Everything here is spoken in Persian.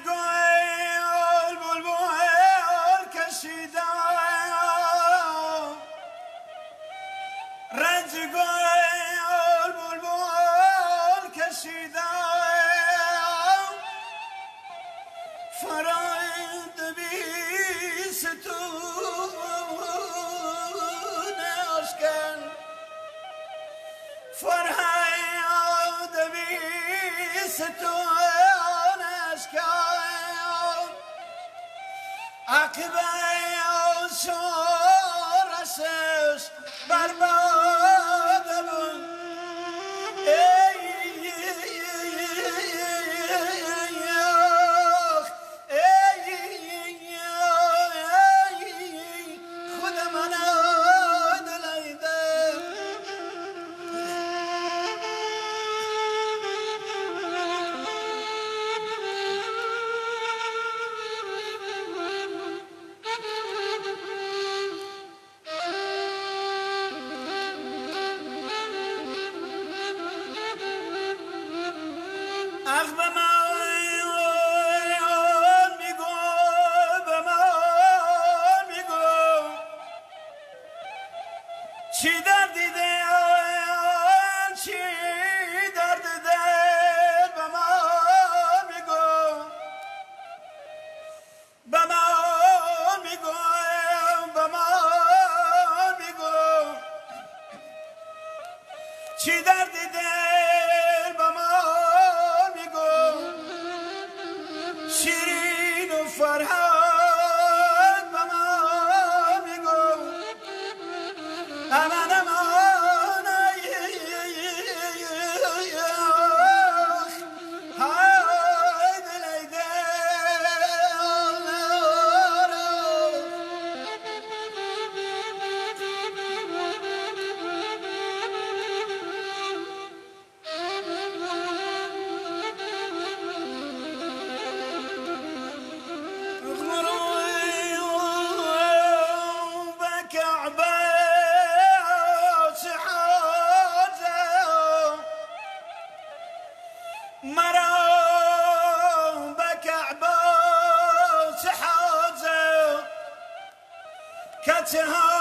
گل بلبل کشیدم، رنج گل بلبل کشیدم، فرایند بیستون اشکن، فرایند بیستون اشکن، عقب شورشش برباد بود. چی درد دل، چی درد دل به من میگو، به من میگو، به من میگو، چی درد دل به من میگو، شیرین و فرهاد به من میگو، امان امان های دل ای دل. مرا بكعبة حاجة كتها